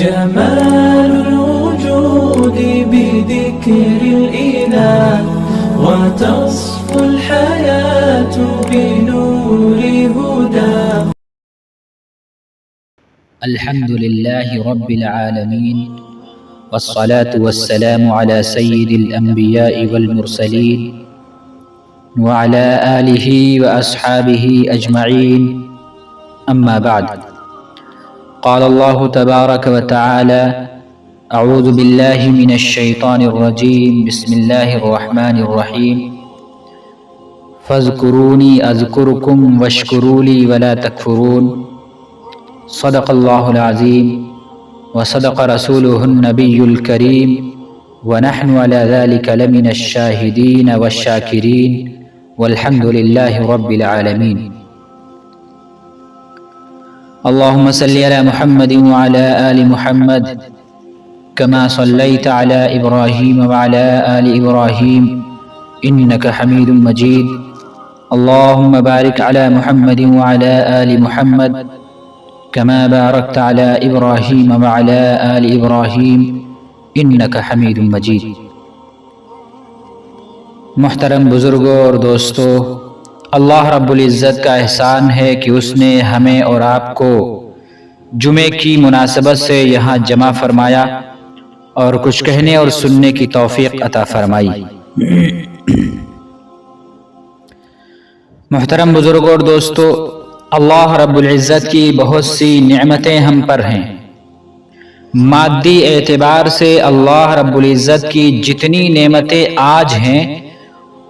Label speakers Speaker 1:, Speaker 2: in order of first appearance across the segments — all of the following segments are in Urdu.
Speaker 1: جمال الوجود بذكر الإله وتصفو الحياة بنور هداه.
Speaker 2: الحمد لله رب العالمين والصلاة والسلام على سيد الأنبياء والمرسلين وعلى آله وأصحابه أجمعين. أما بعد، قال الله تبارك وتعالى: أعوذ بالله من الشيطان الرجيم، بسم الله الرحمن الرحيم، فاذكروني أذكركم واشكروا لي ولا تكفرون. صدق الله العظيم وصدق رسوله النبي الكريم ونحن على ذلك لمن الشاهدين والشاكرين والحمد لله رب العالمين. اللهم صل على محمد وعلى آل محمد كما صليت على إبراهيم وعلى آل إبراهيم إنك حميد مجيد. اللهم بارك على محمد وعلى آل محمد كما باركت على إبراهيم وعلى آل إبراهيم إنك حميد مجيد. محترم بزرگوں اور دوستو، اللہ رب العزت کا احسان ہے کہ اس نے ہمیں اور آپ کو جمعے کی مناسبت سے یہاں جمع فرمایا اور کچھ کہنے اور سننے کی توفیق عطا فرمائی. محترم بزرگوں اور دوستو، اللہ رب العزت کی بہت سی نعمتیں ہم پر ہیں. مادی اعتبار سے اللہ رب العزت کی جتنی نعمتیں آج ہیں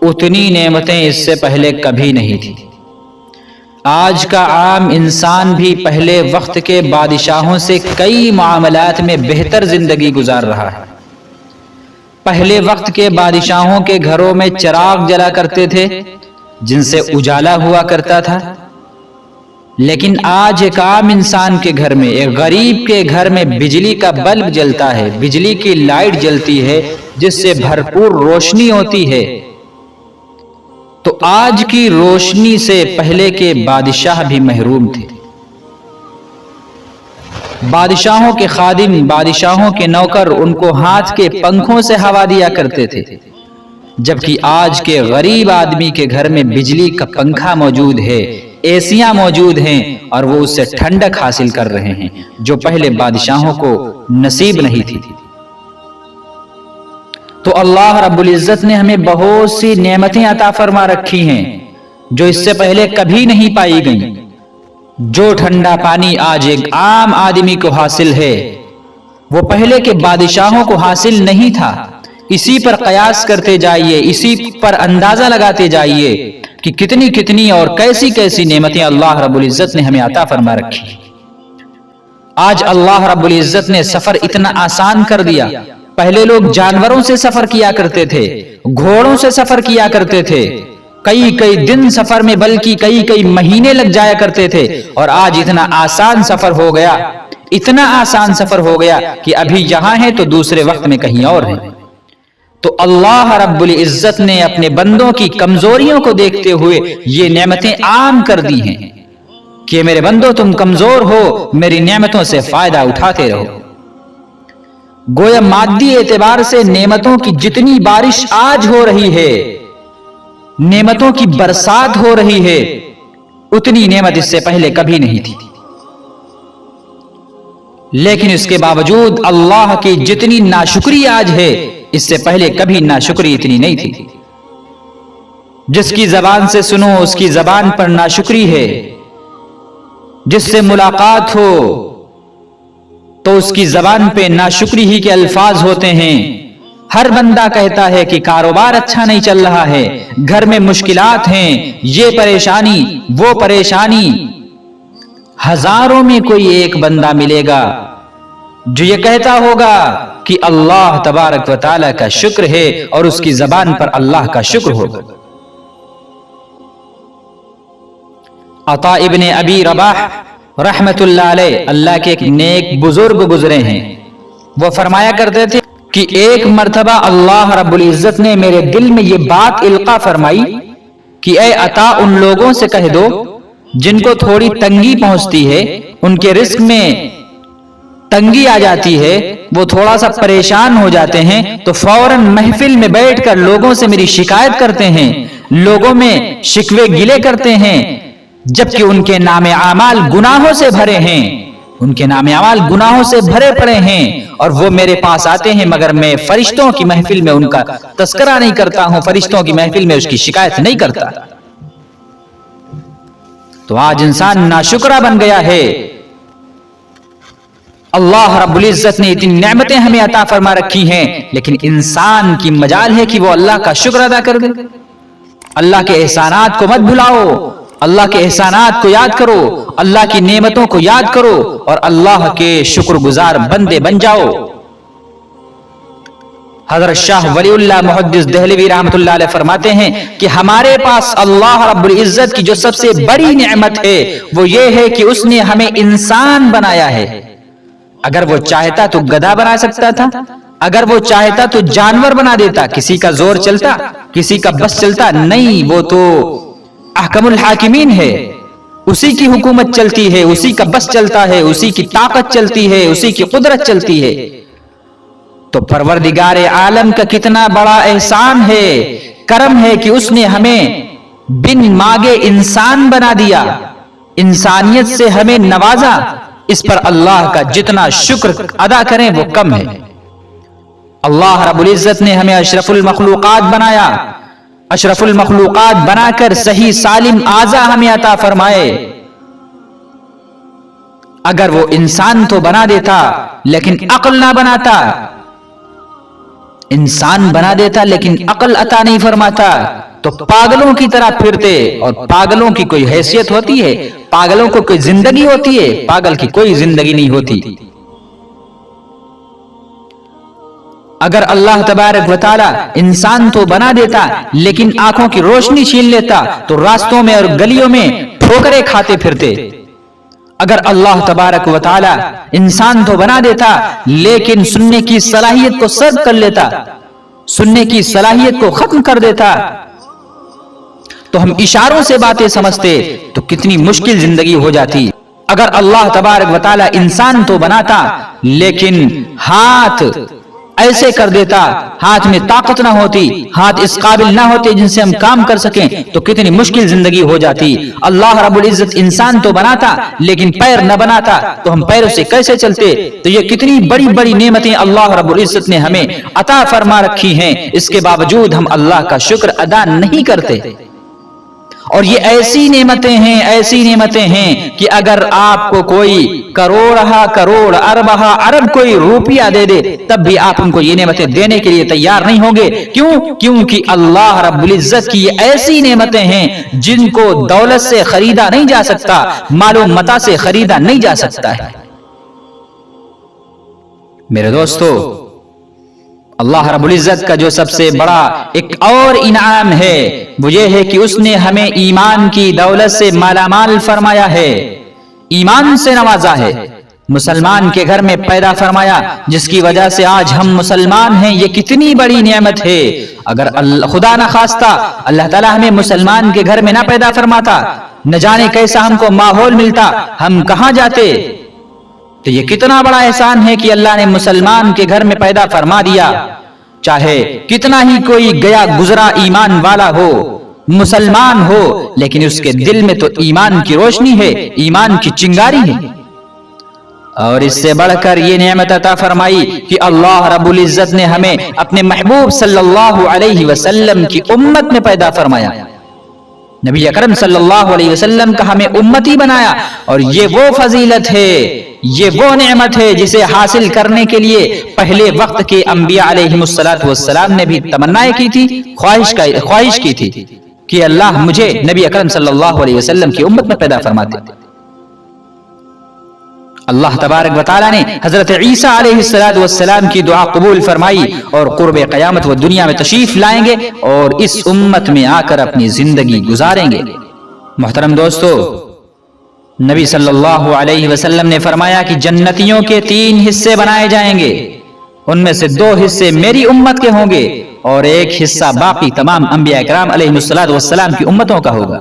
Speaker 2: اتنی نعمتیں اس سے پہلے کبھی نہیں تھی. آج کا عام انسان بھی پہلے وقت کے بادشاہوں سے کئی معاملات میں بہتر زندگی گزار رہا ہے. پہلے وقت کے بادشاہوں کے گھروں میں چراغ جلا کرتے تھے جن سے اجالا ہوا کرتا تھا، لیکن آج ایک عام انسان کے گھر میں، ایک غریب کے گھر میں بجلی کا بلب جلتا ہے، بجلی کی لائٹ جلتی ہے جس سے بھرپور روشنی ہوتی ہے. تو آج کی روشنی سے پہلے کے بادشاہ بھی محروم تھے. بادشاہوں کے خادم، بادشاہوں کے نوکر ان کو ہاتھ کے پنکھوں سے ہوا دیا کرتے تھے، جبکہ آج کے غریب آدمی کے گھر میں بجلی کا پنکھا موجود ہے، ایسیاں موجود ہیں اور وہ اس سے ٹھنڈک حاصل کر رہے ہیں جو پہلے بادشاہوں کو نصیب نہیں تھی. تو اللہ رب العزت نے ہمیں بہت سی نعمتیں عطا فرما رکھی ہیں جو اس سے پہلے کبھی نہیں پائی گئیں. جو ٹھنڈا پانی آج ایک عام آدمی کو حاصل ہے وہ پہلے کے بادشاہوں کو حاصل نہیں تھا. اسی پر قیاس کرتے جائیے، اسی پر اندازہ لگاتے جائیے کہ کتنی کتنی اور کیسی کیسی نعمتیں اللہ رب العزت نے ہمیں عطا فرما رکھی. آج اللہ رب العزت نے سفر اتنا آسان کر دیا. پہلے لوگ جانوروں سے سفر کیا کرتے تھے، گھوڑوں سے سفر کیا کرتے تھے، کئی کئی دن سفر میں بلکہ کئی کئی مہینے لگ جایا کرتے تھے، اور آج اتنا آسان سفر ہو گیا، اتنا آسان سفر ہو گیا کہ ابھی یہاں ہیں تو دوسرے وقت میں کہیں اور ہیں. تو اللہ رب العزت نے اپنے بندوں کی کمزوریوں کو دیکھتے ہوئے یہ نعمتیں عام کر دی ہیں کہ میرے بندو تم کمزور ہو، میری نعمتوں سے فائدہ اٹھاتے رہو. گویا مادی اعتبار سے نعمتوں کی جتنی بارش آج ہو رہی ہے، نعمتوں کی برسات ہو رہی ہے، اتنی نعمت اس سے پہلے کبھی نہیں تھی. لیکن اس کے باوجود اللہ کی جتنی ناشکری آج ہے اس سے پہلے کبھی ناشکری اتنی نہیں تھی. جس کی زبان سے سنو اس کی زبان پر ناشکری ہے، جس سے ملاقات ہو تو اس کی زبان پہ ناشکری ہی کے الفاظ ہوتے ہیں. ہر بندہ کہتا ہے کہ کاروبار اچھا نہیں چل رہا ہے، گھر میں مشکلات ہیں، یہ پریشانی وہ پریشانی. ہزاروں میں کوئی ایک بندہ ملے گا جو یہ کہتا ہوگا کہ اللہ تبارک و تعالی کا شکر ہے اور اس کی زبان پر اللہ کا شکر ہوگا. عطا ابن ابی رباح رحمت اللہ علیہ، اللہ کے ایک نیک بزرگ گزرے ہیں، وہ فرمایا کرتے تھے کہ ایک مرتبہ اللہ رب العزت نے میرے دل میں یہ بات القا فرمائی کہ اے عطا ان لوگوں سے کہہ دو جن کو تھوڑی تنگی پہنچتی ہے، ان کے رزق میں تنگی آ جاتی ہے، وہ تھوڑا سا پریشان ہو جاتے ہیں تو فوراً محفل میں بیٹھ کر لوگوں سے میری شکایت کرتے ہیں، لوگوں میں شکوے گلے کرتے ہیں، جبکہ ان کے نام اعمال گناہوں سے بھرے ہیں، ان کے نام اعمال گناہوں سے بھرے پڑے ہیں، اور وہ میرے پاس آتے ہیں مگر میں فرشتوں کی محفل میں ان کا تذکرہ نہیں کرتا ہوں، فرشتوں کی محفل میں اس کی شکایت نہیں کرتا۔ تو آج انسان ناشکرا بن گیا ہے۔ اللہ رب العزت نے اتنی نعمتیں ہمیں عطا فرما رکھی ہیں، لیکن انسان کی مجال ہے کہ وہ اللہ کا شکر ادا کر دے۔ اللہ کے احسانات کو مت بھلاؤ، اللہ کے احسانات کو یاد کرو، اللہ کی نعمتوں کو یاد کرو اور اللہ کے شکر گزار بندے بن جاؤ۔ حضرت شاہ ولی اللہ محدث دہلوی رحمۃ اللہ علیہ فرماتے ہیں کہ ہمارے پاس اللہ رب العزت کی جو سب سے بڑی نعمت ہے وہ یہ ہے کہ اس نے ہمیں انسان بنایا ہے۔ اگر وہ چاہتا تو گدھا بنا سکتا تھا، اگر وہ چاہتا تو جانور بنا دیتا، کسی کا زور چلتا، کسی کا بس چلتا؟ نہیں، وہ تو احکم الحاکمین ہے، اسی کی حکومت چلتی ہے، اسی کا بس چلتا ہے، اسی کی طاقت چلتی ہے، اسی کی قدرت چلتی ہے۔ تو پروردگار عالم کا کتنا بڑا احسان ہے، کرم ہے کہ اس نے ہمیں بن مانگے انسان بنا دیا، انسانیت سے ہمیں نوازا۔ اس پر اللہ کا جتنا شکر ادا کریں وہ کم ہے۔ اللہ رب العزت نے ہمیں اشرف المخلوقات بنایا، اشرف المخلوقات بنا کر صحیح سالم اعضاء ہمیں عطا فرمائے۔ اگر وہ انسان تو بنا دیتا لیکن عقل نہ بناتا، انسان بنا دیتا لیکن عقل عطا نہیں فرماتا تو پاگلوں کی طرح پھرتے، اور پاگلوں کی کوئی حیثیت ہوتی ہے؟ پاگلوں کو کوئی زندگی ہوتی ہے؟ پاگل کی کوئی زندگی نہیں ہوتی۔ اگر اللہ تبارک و تعالی انسان تو بنا دیتا لیکن آنکھوں کی روشنی چھین لیتا تو راستوں میں اور گلیوں میں ٹھوکریں کھاتے پھرتے۔ اگر اللہ تبارک و تعالی انسان تو بنا دیتا لیکن سننے کی صلاحیت کو سلب کر لیتا، سننے کی صلاحیت کو ختم کر دیتا، تو ہم اشاروں سے باتیں سمجھتے تو کتنی مشکل زندگی ہو جاتی۔ اگر اللہ تبارک و تعالی انسان تو بناتا لیکن ہاتھ ایسے کر دیتا، ہاتھ میں طاقت نہ ہوتی، ہاتھ اس قابل نہ ہوتے جن سے ہم کام کر سکیں تو کتنی مشکل زندگی ہو جاتی۔ اللہ رب العزت انسان تو بناتا لیکن پیر نہ بناتا تو ہم پیروں سے کیسے چلتے؟ تو یہ کتنی بڑی بڑی نعمتیں اللہ رب العزت نے ہمیں عطا فرما رکھی ہیں، اس کے باوجود ہم اللہ کا شکر ادا نہیں کرتے۔ اور یہ ایسی نعمتیں ہیں، ایسی نعمتیں ہیں کہ اگر آپ کو کوئی کروڑہا کروڑ اربہا ارب کوئی روپیہ دے دے تب بھی آپ ان کو یہ نعمتیں دینے کے لیے تیار نہیں ہوں گے۔ کیوں؟ کیونکہ اللہ رب العزت کی یہ ایسی نعمتیں ہیں جن کو دولت سے خریدا نہیں جا سکتا، مال و متاع سے خریدا نہیں جا سکتا ہے۔ میرے دوستو، اللہ رب العزت کا جو سب سے بڑا ایک اور انعام ہے وہ یہ ہے کہ اس نے ہمیں ایمان کی دولت سے مالا مال فرمایا ہے، ایمان سے نوازا ہے، مسلمان کے گھر میں پیدا فرمایا، جس کی وجہ سے آج ہم مسلمان ہیں۔ یہ کتنی بڑی نعمت ہے۔ اگر خدا نہ خواستہ اللہ تعالیٰ ہمیں مسلمان کے گھر میں نہ پیدا فرماتا، نہ جانے کیسا ہم کو ماحول ملتا، ہم کہاں جاتے؟ تو یہ کتنا بڑا احسان ہے کہ اللہ نے مسلمان کے گھر میں پیدا فرما دیا۔ چاہے کتنا ہی کوئی گیا گزرا ایمان والا ہو، مسلمان ہو، لیکن اس کے دل میں تو ایمان کی روشنی ہے، ایمان کی چنگاری ہے۔ اور اس سے بڑھ کر یہ نعمت عطا فرمائی کہ اللہ رب العزت نے ہمیں اپنے محبوب صلی اللہ علیہ وسلم کی امت میں پیدا فرمایا، نبی اکرم صلی اللہ علیہ وسلم کا ہمیں امتی بنایا۔ اور یہ وہ فضیلت ہے، یہ وہ نعمت ہے جسے حاصل کرنے کے لیے پہلے وقت کے انبیاء علیہم السلام نے بھی تمنائیں کی تھی، خواہش کی تھی کہ اللہ مجھے نبی اکرم صلی اللہ علیہ وسلم کی امت میں پیدا فرماتے۔ اللہ تبارک و تعالیٰ نے حضرت عیسیٰ علیہ السلام کی دعا قبول فرمائی اور قرب قیامت وہ دنیا میں تشریف لائیں گے اور اس امت میں آ کر اپنی زندگی گزاریں گے۔ محترم دوستو، نبی صلی اللہ علیہ وسلم نے فرمایا کہ جنتیوں کے 3 حصے بنائے جائیں گے، ان میں سے 2 حصے میری امت کے ہوں گے اور 1 حصہ باقی تمام انبیاء کرام علیہ السلام کی امتوں کا ہوگا۔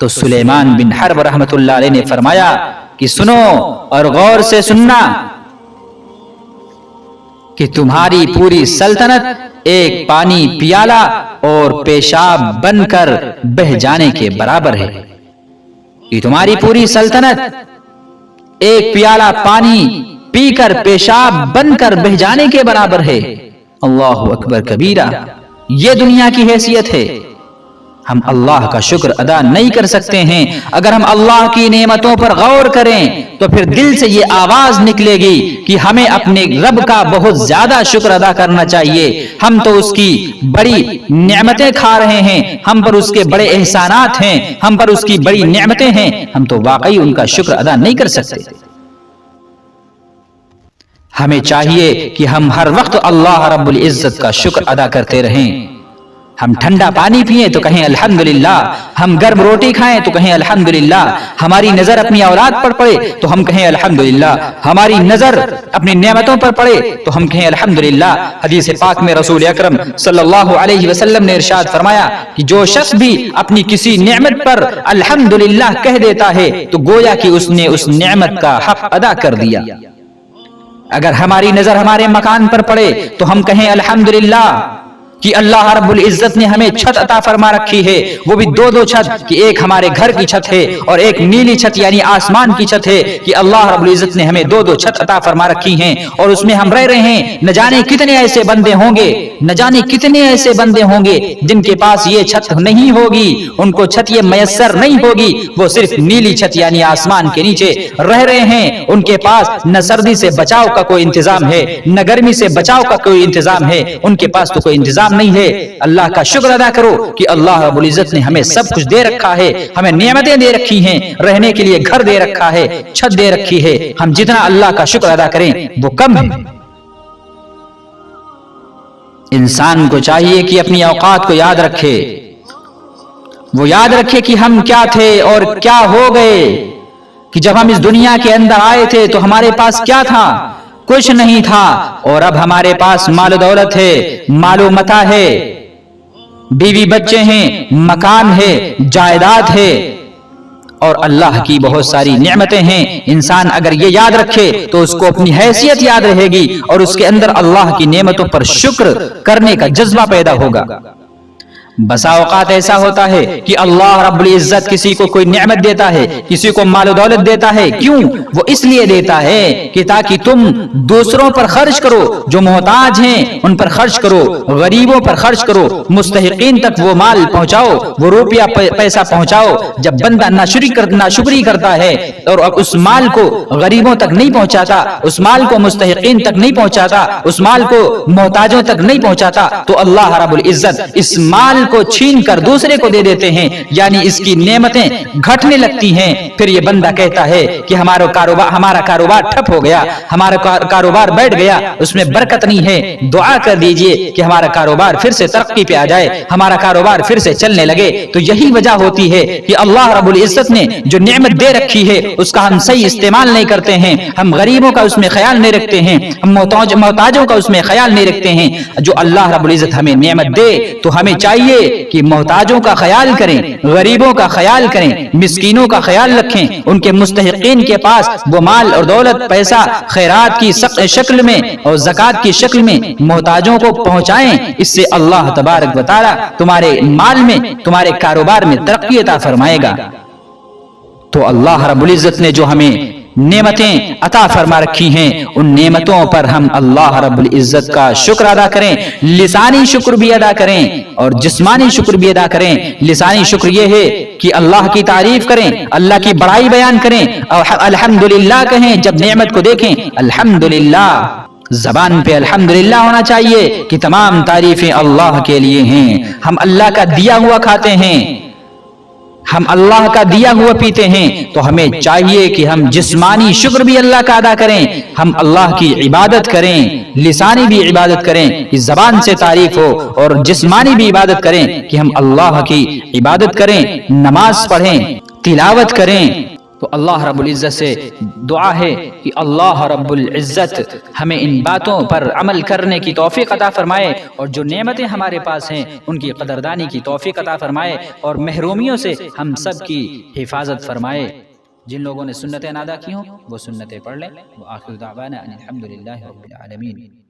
Speaker 2: تو سلیمان بن حرب رحمۃ اللہ علیہ نے فرمایا کہ سنو اور غور سے سننا کہ تمہاری پوری سلطنت ایک پانی پیالہ اور پیشاب بن کر بہہ جانے کے برابر ہے. کہ تمہاری پوری سلطنت ایک پیالہ پانی پی کر پیشاب بن کر بہہ جانے کے برابر ہے. اللہ اکبر کبیرہ. یہ دنیا کی حیثیت ہے. ہم اللہ کا شکر ادا نہیں کر سکتے ہیں. اگر ہم اللہ کی نعمتوں پر غور کریں تو پھر دل سے یہ آواز نکلے گی کہ ہمیں اپنے رب کا بہت زیادہ شکر ادا کرنا چاہیے. ہم تو اس کی بڑی نعمتیں کھا رہے ہیں, ہم پر اس کے بڑے احسانات ہیں, ہم پر اس کی بڑی نعمتیں ہیں, ہم تو واقعی ان کا شکر ادا نہیں کر سکتے. ہمیں چاہیے کہ ہم ہر وقت اللہ رب العزت کا شکر ادا کرتے رہیں. ہم ٹھنڈا پانی پئیں تو کہیں الحمدللہ, ہم گرم روٹی کھائیں تو کہیں الحمدللہ, ہماری نظر اپنی اولاد پر پڑے تو ہم کہیں الحمدللہ, ہماری نظر اپنی نعمتوں پر پڑے تو ہم کہیں الحمدللہ. حدیث پاک میں رسول اکرم صلی اللہ علیہ وسلم نے ارشاد فرمایا کہ جو شخص بھی اپنی کسی نعمت پر الحمدللہ کہہ دیتا ہے تو گویا کہ اس نے اس نعمت کا حق ادا کر دیا. اگر ہماری نظر ہمارے مکان پر پڑے تو ہم کہیں الحمدللہ کہ اللہ رب العزت نے ہمیں چھت عطا فرما رکھی ہے, وہ بھی دو چھت, کہ ایک ہمارے گھر کی چھت ہے اور ایک نیلی چھت یعنی آسمان کی چھت ہے. کہ اللہ رب العزت نے ہمیں دو چھت عطا فرما رکھی ہیں اور اس میں ہم رہ رہے ہیں. نہ جانے کتنے ایسے بندے ہوں گے, نہ جانے کتنے ایسے بندے ہوں گے جن کے پاس یہ چھت نہیں ہوگی, ان کو چھت یہ میسر نہیں ہوگی, وہ صرف نیلی چھت یعنی آسمان کے نیچے رہ رہے ہیں. ان کے پاس نہ سردی سے بچاؤ کا کوئی انتظام ہے, نہ گرمی سے بچاؤ کا کوئی انتظام ہے, ان کے پاس تو کوئی انتظام نہیں ہے. اللہ کا شکر ادا کرو کہ اللہ رب العزت نے ہمیں سب کچھ دے رکھا ہے, ہمیں نعمتیں دے رکھی ہیں, رہنے کے لیے گھر دے رکھا ہے, چھت دے رکھی ہے. ہم جتنا اللہ کا شکر ادا کریں وہ کم ہے. انسان کو چاہیے کہ اپنی اوقات کو یاد رکھے, وہ یاد رکھے کہ ہم کیا تھے اور کیا ہو گئے. کہ جب ہم اس دنیا کے اندر آئے تھے تو ہمارے پاس کیا تھا؟ کچھ نہیں تھا, اور اب ہمارے پاس مال و دولت ہے, مال و متاع ہے, بیوی بچے ہیں, مکان ہے, جائیداد ہے, اور اللہ کی بہت ساری نعمتیں ہیں. انسان اگر یہ یاد رکھے تو اس کو اپنی حیثیت یاد رہے گی اور اس کے اندر اللہ کی نعمتوں پر شکر کرنے کا جذبہ پیدا ہوگا. بسا اوقات ایسا ہوتا ہے کہ اللہ رب العزت کسی کو کوئی نعمت دیتا ہے, کسی کو مال و دولت دیتا ہے. کیوں؟ وہ اس لیے دیتا ہے کہ تاکہ تم دوسروں پر خرچ کرو, جو محتاج ہیں ان پر خرچ کرو, غریبوں پر خرچ کرو, مستحقین تک وہ مال پہنچاؤ, وہ روپیہ پیسہ پہنچاؤ. جب بندہ ناشکری کرتا ہے اور اب اس مال کو غریبوں تک نہیں پہنچاتا, اس مال کو مستحقین تک نہیں پہنچاتا, اس مال کو محتاجوں تک نہیں پہنچاتا, تو اللہ رب العزت اس مال کو چھین کر دوسرے کو دے دیتے ہیں, یعنی اس کی نعمتیں گھٹنے لگتی ہیں. پھر یہ بندہ کہتا ہے کہ ہمارا کاروبار ٹھپ ہو گیا, ہمارا کاروبار بیٹھ گیا, اس میں برکت نہیں ہے. دعا کر دیجئے کہ ہمارا کاروبار پھر سے ترقی پہ آ جائے, ہمارا کاروبار پھر سے چلنے لگے. تو یہی وجہ ہوتی ہے کہ اللہ رب العزت نے جو نعمت دے رکھی ہے اس کا ہم صحیح استعمال نہیں کرتے ہیں. ہم غریبوں کا اس میں خیال نہیں رکھتے ہیں, ہم محتاجوں کا اس میں خیال نہیں رکھتے ہیں. جو اللہ رب العزت ہمیں نعمت دے تو ہمیں چاہیے کہ محتاجوں کا خیال کریں, غریبوں کا خیال کریں, مسکینوں کا خیال رکھیں. ان کے مستحقین کے پاس وہ مال اور دولت, پیسہ خیرات کی شکل میں اور زکات کی شکل میں محتاجوں کو پہنچائیں. اس سے اللہ تبارک و تعالی تمہارے مال میں, تمہارے کاروبار میں ترقی عطا فرمائے گا. تو اللہ رب العزت نے جو ہمیں نعمتیں عطا فرما رکھی ہیں ان نعمتوں پر ہم اللہ رب العزت کا شکر ادا کریں. لسانی شکر بھی ادا کریں اور جسمانی شکر بھی ادا کریں. لسانی شکر یہ ہے کہ اللہ کی تعریف کریں, اللہ کی بڑائی بیان کریں اور الحمدللہ کہیں. جب نعمت کو دیکھیں الحمدللہ, زبان پہ الحمدللہ ہونا چاہیے کہ تمام تعریفیں اللہ کے لیے ہیں. ہم اللہ کا دیا ہوا کھاتے ہیں, ہم اللہ کا دیا ہوا پیتے ہیں, تو ہمیں چاہیے کہ ہم جسمانی شکر بھی اللہ کا ادا کریں, ہم اللہ کی عبادت کریں, لسانی بھی عبادت کریں کہ زبان سے تعریف ہو, اور جسمانی بھی عبادت کریں کہ ہم اللہ کی عبادت کریں, نماز پڑھیں, تلاوت کریں, تو اللہ رب العزت سے دعا ہے کہ اللہ رب العزت ہمیں ان باتوں پر عمل کرنے کی توفیق عطا فرمائے، اور جو نعمتیں ہمارے پاس ہیں ان کی قدردانی کی توفیق عطا فرمائے، اور محرومیوں سے ہم سب کی حفاظت فرمائے۔ جن لوگوں نے سنتیں ادا کی ہوں وہ سنتیں پڑھ لیں۔ وآخر دعوانا ان الحمد للہ رب العالمین۔